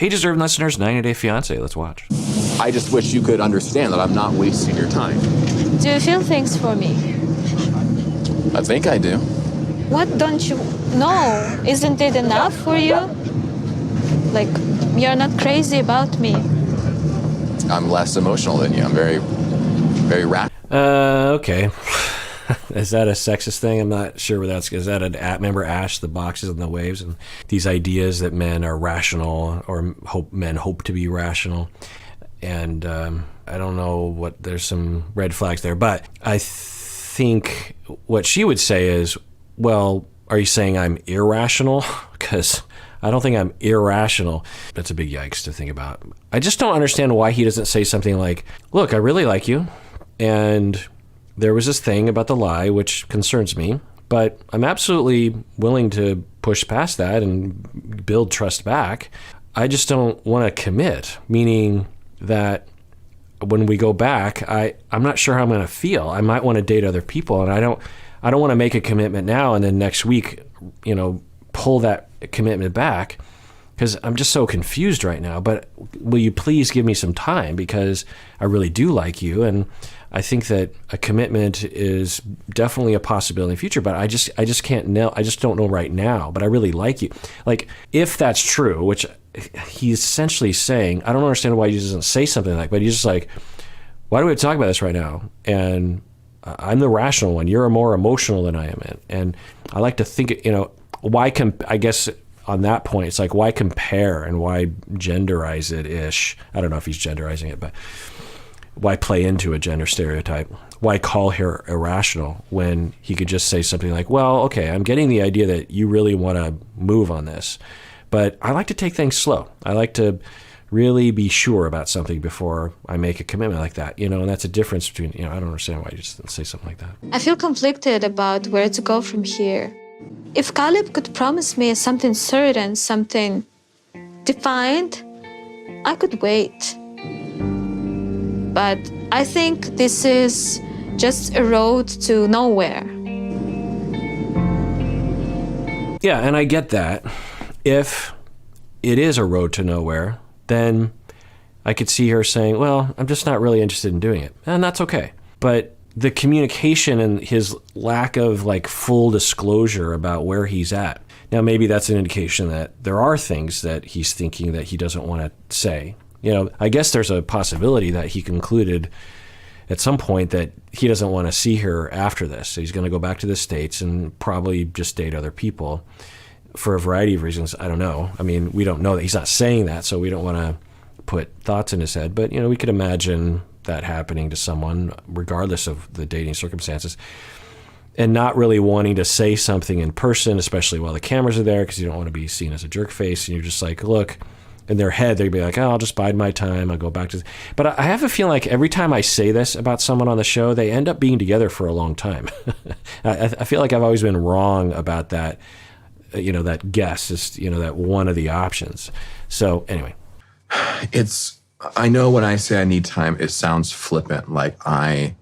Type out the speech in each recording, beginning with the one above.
Hey, deserving listeners, 90 Day Fiancé. Let's watch. I just wish you could understand that I'm not wasting your time. Do you feel things for me? I think I do. What don't you know? Isn't it enough for you? Like, you're not crazy about me. I'm less emotional than you. I'm very, very rational. Okay. Is that a sexist thing? I'm not sure where that's... Is that remember Ash, the boxes and the waves, and these ideas that men are rational, or men hope to be rational. And I don't know what... There's some red flags there. But I think what she would say is, well, are you saying I'm irrational? Because I don't think I'm irrational. That's a big yikes to think about. I just don't understand why he doesn't say something like, look, I really like you, and there was this thing about the lie which concerns me, but I'm absolutely willing to push past that and build trust back. I just don't want to commit, meaning that when we go back, I'm not sure how I'm going to feel. I might want to date other people, and I don't want to make a commitment now and then next week, pull that commitment back, because I'm just so confused right now. But will you please give me some time, because I really do like you, and I think that a commitment is definitely a possibility in the future, but I just can't know. I just don't know right now, but I really like you. Like, if that's true, which he's essentially saying, I don't understand why he doesn't say something like, but he's just like, why do we talk about this right now? And I'm the rational one. You're more emotional than I am. And I like to think, why I guess on that point, it's like, why compare and why genderize it-ish? I don't know if he's genderizing it, but why play into a gender stereotype? Why call her irrational when he could just say something like, well, okay, I'm getting the idea that you really want to move on this, but I like to take things slow. I like to really be sure about something before I make a commitment like that, and that's a difference between, I don't understand why you just didn't say something like that. I feel conflicted about where to go from here. If Caleb could promise me something certain, something defined, I could wait. But I think this is just a road to nowhere. Yeah, and I get that. If it is a road to nowhere, then I could see her saying, well, I'm just not really interested in doing it. And that's okay. But the communication and his lack of full disclosure about where he's at. Now, maybe that's an indication that there are things that he's thinking that he doesn't want to say. I guess there's a possibility that he concluded at some point that he doesn't want to see her after this. So he's going to go back to the States and probably just date other people for a variety of reasons. I don't know. I mean, we don't know that. He's not saying that, so we don't want to put thoughts in his head. But, we could imagine that happening to someone, regardless of the dating circumstances, and not really wanting to say something in person, especially while the cameras are there, because you don't want to be seen as a jerk face. And you're just like, look, in their head, they'd be like, oh, I'll just bide my time. I'll go back to this. But I have a feeling like every time I say this about someone on the show, they end up being together for a long time. I feel like I've always been wrong about that, that guess is, that one of the options. So anyway. I know when I say I need time, it sounds flippant, like I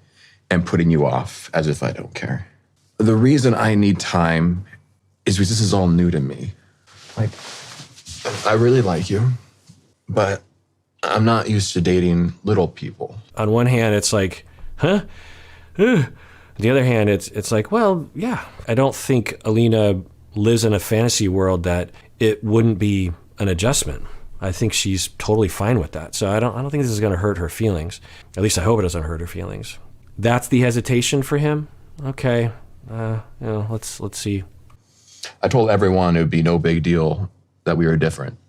am putting you off, as if I don't care. The reason I need time is because this is all new to me. I really like you, but I'm not used to dating little people. On one hand, it's like, huh? On the other hand, it's like, well, yeah. I don't think Alina lives in a fantasy world that it wouldn't be an adjustment. I think she's totally fine with that. So I don't think this is going to hurt her feelings. At least I hope it doesn't hurt her feelings. That's the hesitation for him. Okay, let's see. I told everyone it would be no big deal that we were different,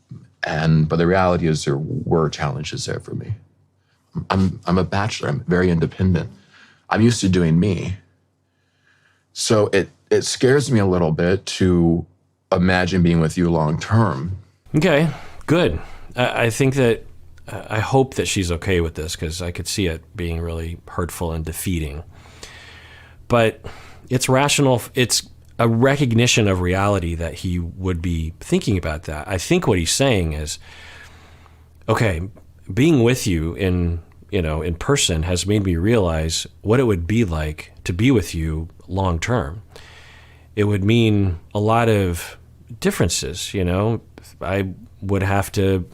but the reality is there were challenges there for me. I'm a bachelor. I'm very independent. I'm used to doing me. So it scares me a little bit to imagine being with you long term. Okay, good. I think that I hope that she's okay with this, because I could see it being really hurtful and defeating. But it's rational. It's a recognition of reality that he would be thinking about that. I think what he's saying is, okay, being with you in person has made me realize what it would be like to be with you long term. It would mean a lot of differences, I would have to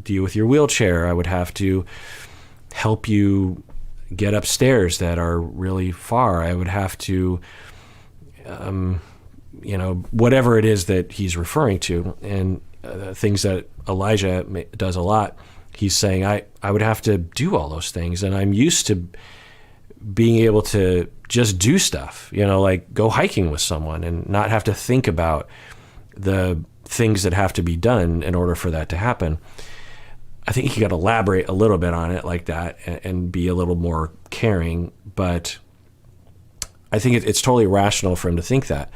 deal with your wheelchair. I would have to help you get upstairs that are really far. I would have to, whatever it is that he's referring to, and things that Elijah does a lot. He's saying, I would have to do all those things, and I'm used to being able to just do stuff, like go hiking with someone and not have to think about the things that have to be done in order for that to happen. I think you got to elaborate a little bit on it like that and be a little more caring, but I think it's totally rational for him to think that.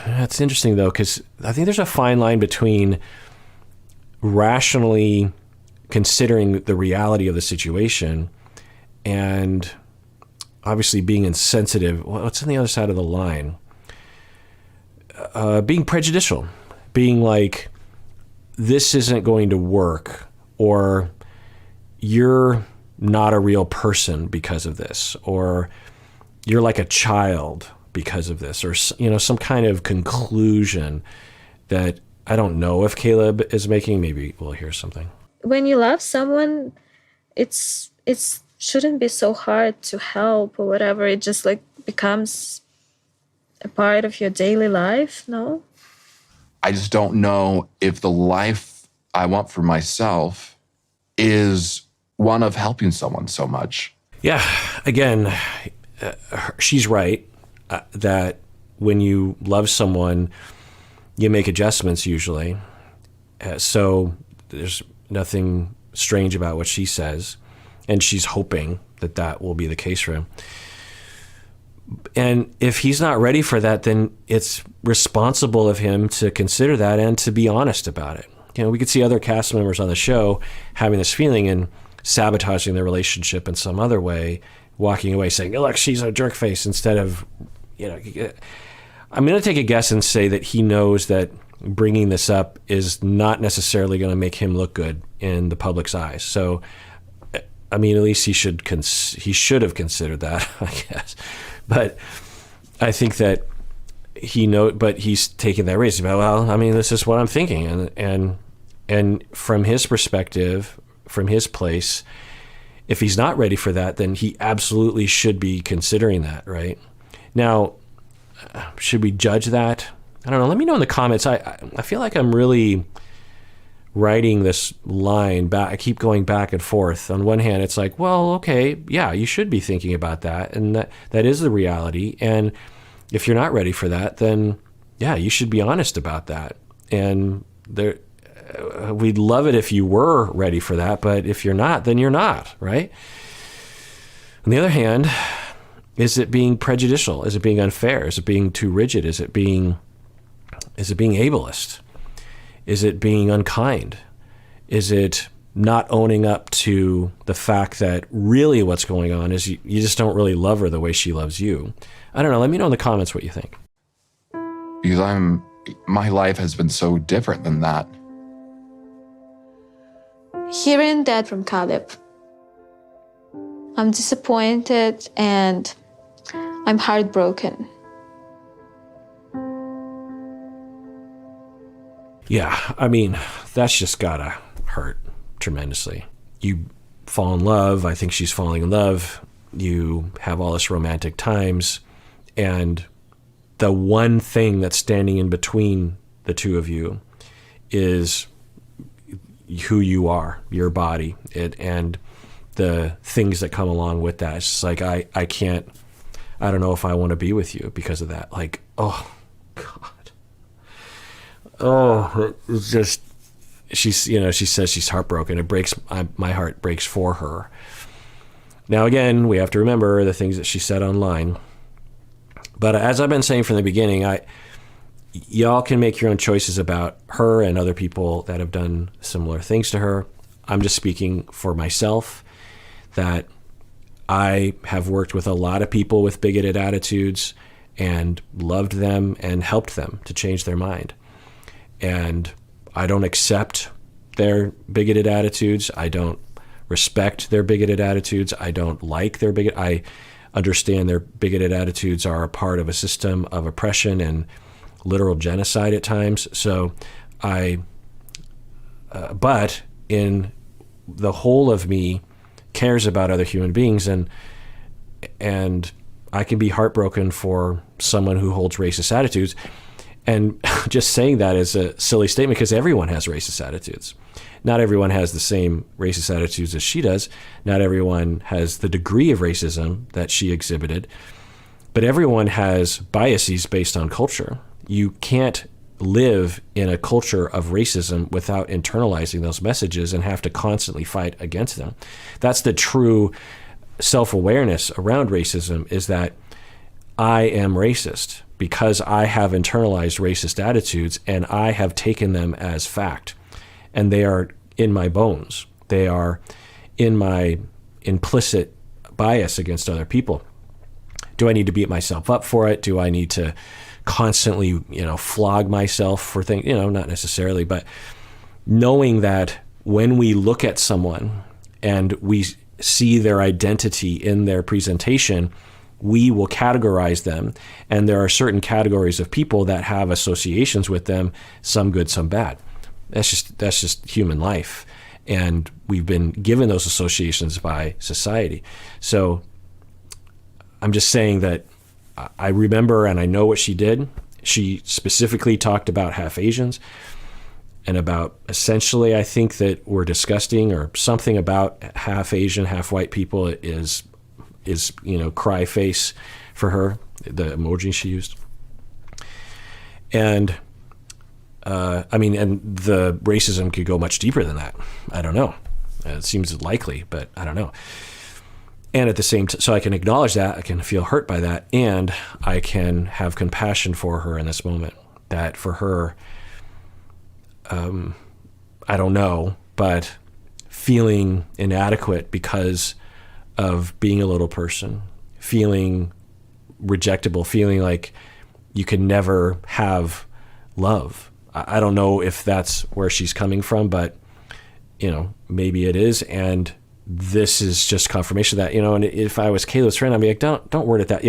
That's interesting though, because I think there's a fine line between rationally considering the reality of the situation and obviously being insensitive. What's on the other side of the line? Being prejudicial, being like, this isn't going to work, or you're not a real person because of this, or you're like a child because of this, or some kind of conclusion that I don't know if Caleb is making. Maybe we'll hear something. When you love someone, it's shouldn't be so hard to help or whatever. It just like becomes a part of your daily life, no? I just don't know if the life I want for myself is one of helping someone so much. Yeah, again, she's right that when you love someone, you make adjustments usually. So there's nothing strange about what she says, and she's hoping that will be the case for him. And if he's not ready for that, then it's responsible of him to consider that and to be honest about it. We could see other cast members on the show having this feeling and sabotaging their relationship in some other way, walking away saying, look, she's a jerk face, instead of, I'm going to take a guess and say that he knows that bringing this up is not necessarily going to make him look good in the public's eyes. So, I mean, at least he should have considered that, I guess. But I think that but he's taking that risk. Well, I mean, this is what I'm thinking, and from his perspective, from his place, if he's not ready for that, then he absolutely should be considering that, right? Now, should we judge that? I don't know. Let me know in the comments. I feel like I'm really writing this line back. I keep going back and forth. On one hand, it's like, well, okay, yeah, you should be thinking about that, and that is the reality. And if you're not ready for that, then yeah, you should be honest about that. And we'd love it if you were ready for that, but if you're not, then you're not, right? On the other hand, is it being prejudicial? Is it being unfair? Is it being too rigid? Is it being ableist? Is it being unkind? Is it not owning up to the fact that really what's going on is you just don't really love her the way she loves you? I don't know. Let me know in the comments what you think. Because my life has been so different than that. Hearing that from Caleb, I'm disappointed and I'm heartbroken. Yeah, I mean, that's just gotta hurt tremendously. You fall in love. I think she's falling in love. You have all this romantic times, and the one thing that's standing in between the two of you is who you are, your body, and the things that come along with that. It's just like, I don't know if I want to be with you because of that. Like, oh, God. Oh, it's just, she says she's heartbroken. It breaks, my heart breaks for her. Now, again, we have to remember the things that she said online. But as I've been saying from the beginning, y'all can make your own choices about her and other people that have done similar things to her. I'm just speaking for myself, that I have worked with a lot of people with bigoted attitudes and loved them and helped them to change their mind. And I don't accept their bigoted attitudes. I don't respect their bigoted attitudes. I don't like their I understand their bigoted attitudes are a part of a system of oppression and literal genocide at times. So I but in the whole of me cares about other human beings, and I can be heartbroken for someone who holds racist attitudes. And just saying that is a silly statement because everyone has racist attitudes. Not everyone has the same racist attitudes as she does. Not everyone has the degree of racism that she exhibited. But everyone has biases based on culture. You can't live in a culture of racism without internalizing those messages and have to constantly fight against them. That's the true self-awareness around racism, is that I am racist because I have internalized racist attitudes and I have taken them as fact. And they are in my bones. They are in my implicit bias against other people. Do I need to beat myself up for it? Do I need to constantly, flog myself for things? Not necessarily, but knowing that when we look at someone and we see their identity in their presentation, we will categorize them. And there are certain categories of people that have associations with them, some good, some bad. That's just human life. And we've been given those associations by society. So I'm just saying that I remember and I know what she did. She specifically talked about half Asians and about essentially, I think that we're disgusting, or something about half Asian, half white people is cry face for her, the emoji she used. And and the racism could go much deeper than that. I don't know. It seems likely, but I don't know. And at the same time, so I can acknowledge that, I can feel hurt by that, and I can have compassion for her in this moment. That for her, I don't know, but feeling inadequate because of being a little person, feeling rejectable, feeling like you can never have love. I don't know if that's where she's coming from, but maybe it is. And this is just confirmation of that, and if I was Caleb's friend, I'd be like, don't word it that,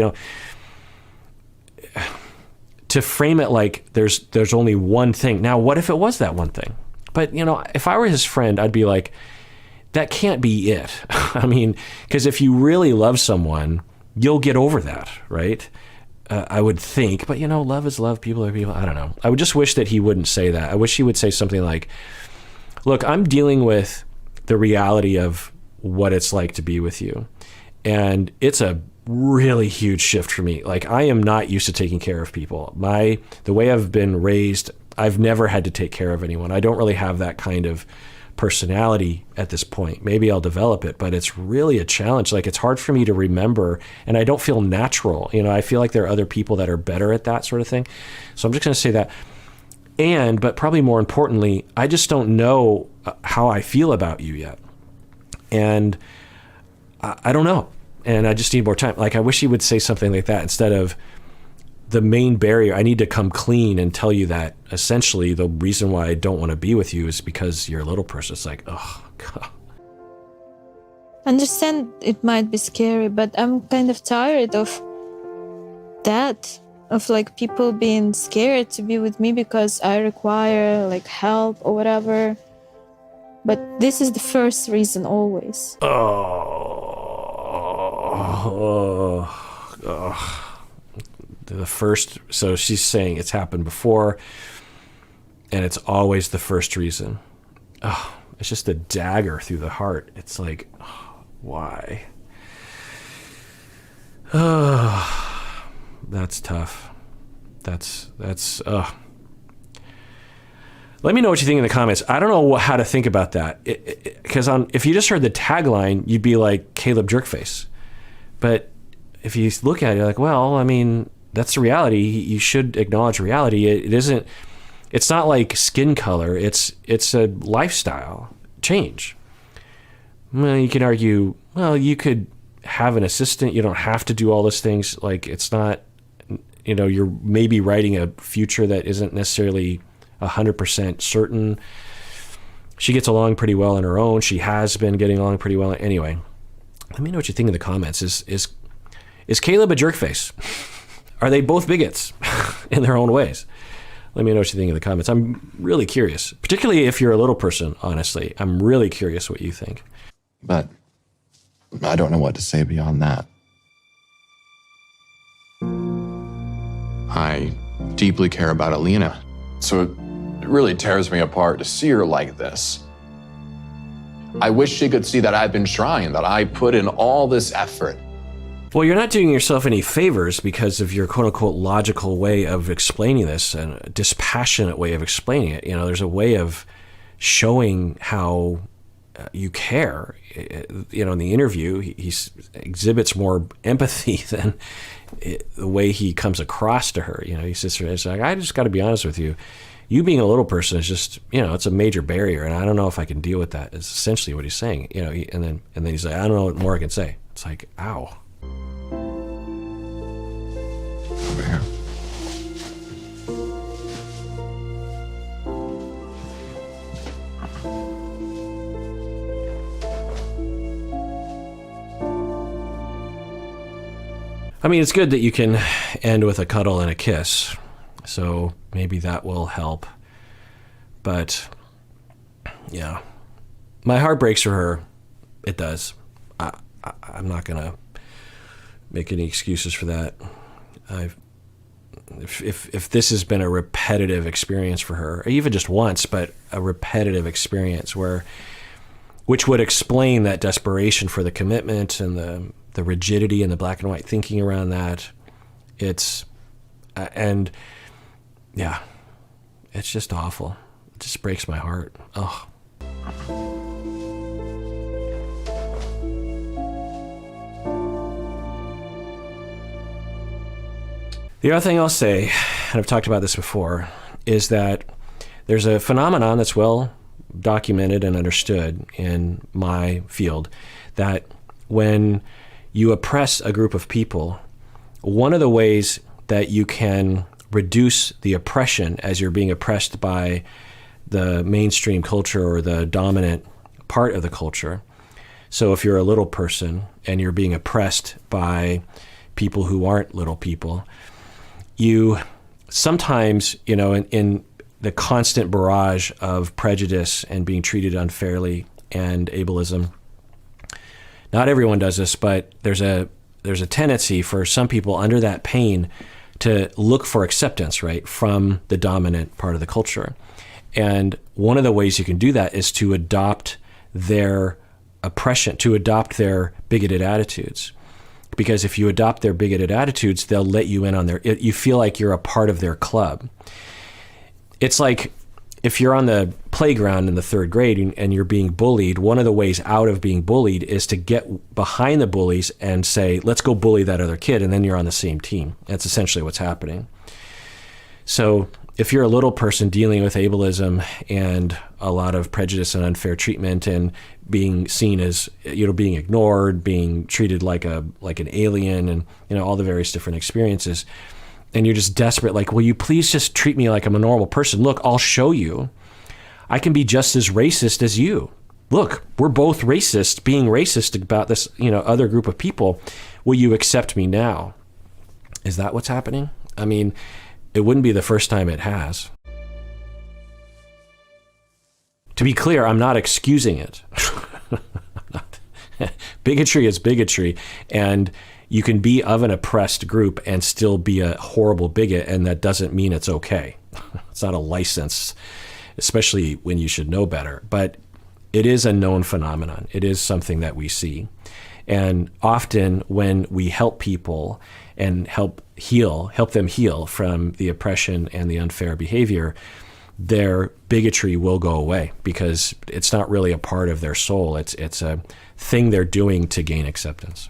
to frame it like there's only one thing. Now, what if it was that one thing? But, if I were his friend, I'd be like, that can't be it. I mean, because if you really love someone, you'll get over that, right? I would think, but love is love, people are people. I don't know. I would just wish that he wouldn't say that. I wish he would say something like, look, I'm dealing with the reality of what it's like to be with you. And it's a really huge shift for me. Like, I am not used to taking care of people. The way I've been raised, I've never had to take care of anyone. I don't really have that kind of personality at this point. Maybe I'll develop it, but it's really a challenge. Like, it's hard for me to remember, and I don't feel natural. I feel like there are other people that are better at that sort of thing. So I'm just going to say that. But probably more importantly, I just don't know how I feel about you yet. And I don't know. And I just need more time. Like, I wish he would say something like that instead of the main barrier. I need to come clean and tell you that essentially the reason why I don't want to be with you is because you're a little person. It's like, oh, God. Understand it might be scary, but I'm kind of tired of that, of like people being scared to be with me because I require like help or whatever. But this is the first reason always. The first, so she's saying it's happened before, and it's always the first reason. Oh, it's just a dagger through the heart. It's like, why? Oh, that's tough. That's Let me know what you think in the comments. I don't know how to think about that. Because if you just heard the tagline, you'd be like, Caleb Jerkface. But if you look at it, you're like, well, I mean, that's the reality. You should acknowledge reality. It's not like skin color. It's a lifestyle change. Well, you can argue, well, you could have an assistant. You don't have to do all those things. Like, it's not, you're maybe writing a future that isn't necessarily 100% certain. She gets along pretty well on her own. She has been getting along pretty well. Anyway, let me know what you think in the comments. Is Caleb a jerkface? Are they both bigots in their own ways? Let me know what you think in the comments. I'm really curious, particularly if you're a little person, honestly. I'm really curious what you think. But I don't know what to say beyond that. I deeply care about Alina, so it really tears me apart to see her like this. I wish she could see that I've been trying, that I put in all this effort. Well, you're not doing yourself any favors because of your quote-unquote logical way of explaining this and a dispassionate way of explaining it. There's a way of showing how you care. In the interview, he exhibits more empathy than the way he comes across to her. He sits there and says, I just got to be honest with you. You being a little person is just, it's a major barrier, and I don't know if I can deal with that. Is essentially what he's saying. And then he's like, I don't know what more I can say. It's like, ow. Over here. I mean, it's good that you can end with a cuddle and a kiss, so maybe that will help. But, yeah, my heart breaks for her. It does. I'm not going to make any excuses for that. If this has been a repetitive experience for her, or even just once, but a repetitive experience which would explain that desperation for the commitment and the rigidity and the black and white thinking around that. It's just awful. It just breaks my heart. Oh. The other thing I'll say, and I've talked about this before, is that there's a phenomenon that's well documented and understood in my field, that when you oppress a group of people, one of the ways that you can reduce the oppression as you're being oppressed by the mainstream culture or the dominant part of the culture. So if you're a little person and you're being oppressed by people who aren't little people, you sometimes, in the constant barrage of prejudice and being treated unfairly and ableism, not everyone does this, but there's a tendency for some people under that pain to look for acceptance, right, from the dominant part of the culture. And one of the ways you can do that is to adopt their oppression, to adopt their bigoted attitudes. Because if you adopt their bigoted attitudes, they'll let you in on you feel like you're a part of their club. It's like if you're on the playground in the third grade and you're being bullied, one of the ways out of being bullied is to get behind the bullies and say, let's go bully that other kid, and then you're on the same team. That's essentially what's happening. So if you're a little person dealing with ableism and a lot of prejudice and unfair treatment and being seen as, being ignored, being treated like an alien, and, all the various different experiences, and you're just desperate, like, will you please just treat me like I'm a normal person? Look, I'll show you. I can be just as racist as you. Look, we're both racist, being racist about this, other group of people. Will you accept me now? Is that what's happening? I mean, it wouldn't be the first time it has. To be clear, I'm not excusing it. Bigotry is bigotry, and you can be of an oppressed group and still be a horrible bigot, and that doesn't mean it's okay. It's not a license, especially when you should know better. But it is a known phenomenon. It is something that we see. And often when we help people and help them heal from the oppression and the unfair behavior, their bigotry will go away because it's not really a part of their soul. It's a thing they're doing to gain acceptance.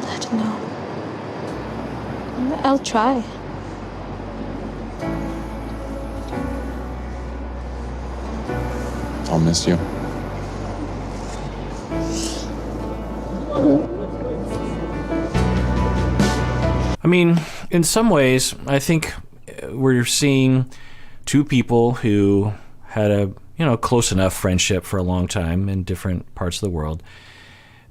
I don't know. I'll try. I'll miss you. I mean, in some ways, I think we're seeing two people who had a close enough friendship for a long time in different parts of the world.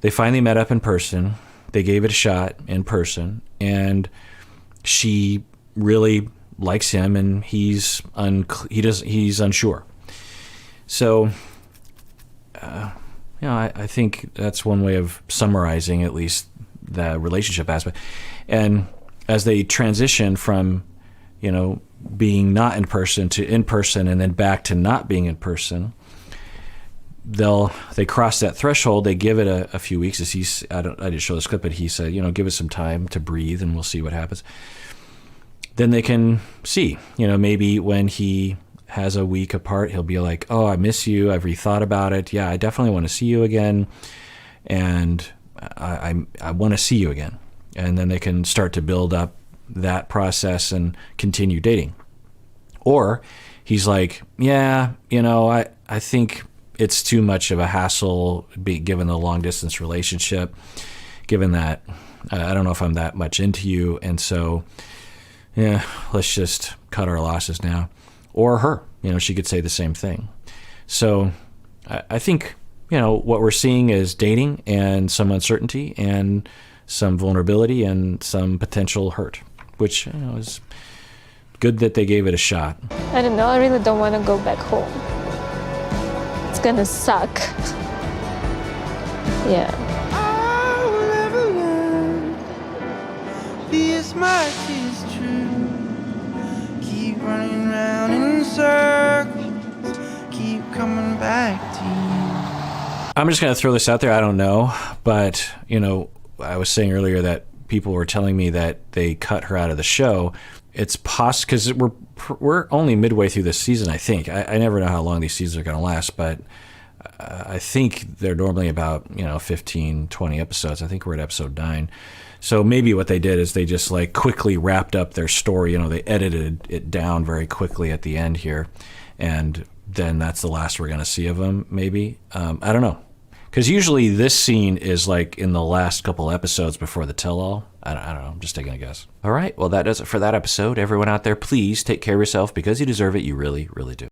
They finally met up in person. They gave it a shot in person, and she really likes him, and he's unsure. So, I think that's one way of summarizing at least the relationship aspect. And as they transition from, being not in person to in person, and then back to not being in person, they cross that threshold. They give it a few weeks. As I didn't show this clip, but he said, give it some time to breathe, and we'll see what happens. Then they can see, maybe when he has a week apart, he'll be like, oh, I miss you. I've rethought about it. Yeah, I definitely want to see you again. And I want to see you again. And then they can start to build up that process and continue dating. Or he's like, yeah, I think it's too much of a hassle given the long distance relationship, given that I don't know if I'm that much into you. And so, yeah, let's just cut our losses now. Or her, she could say the same thing. So I think, what we're seeing is dating and some uncertainty and some vulnerability and some potential hurt, which is good that they gave it a shot. I don't know. I really don't want to go back home. It's gonna suck. Yeah. I will never learn. Be as much as true. Keep running round in circles. Keep coming back to you. I'm just going to throw this out there. I don't know. But, I was saying earlier that people were telling me that they cut her out of the show. It's possible because we're only midway through this season, I think. I never know how long these seasons are going to last, but I think they're normally about 15, 20 episodes. I think we're at episode 9. So maybe what they did is they just quickly wrapped up their story. They edited it down very quickly at the end here, and then that's the last we're going to see of them. Maybe I don't know. Because usually this scene is in the last couple episodes before the tell-all. I don't know. I'm just taking a guess. All right. Well, that does it for that episode. Everyone out there, please take care of yourself because you deserve it. You really, really do.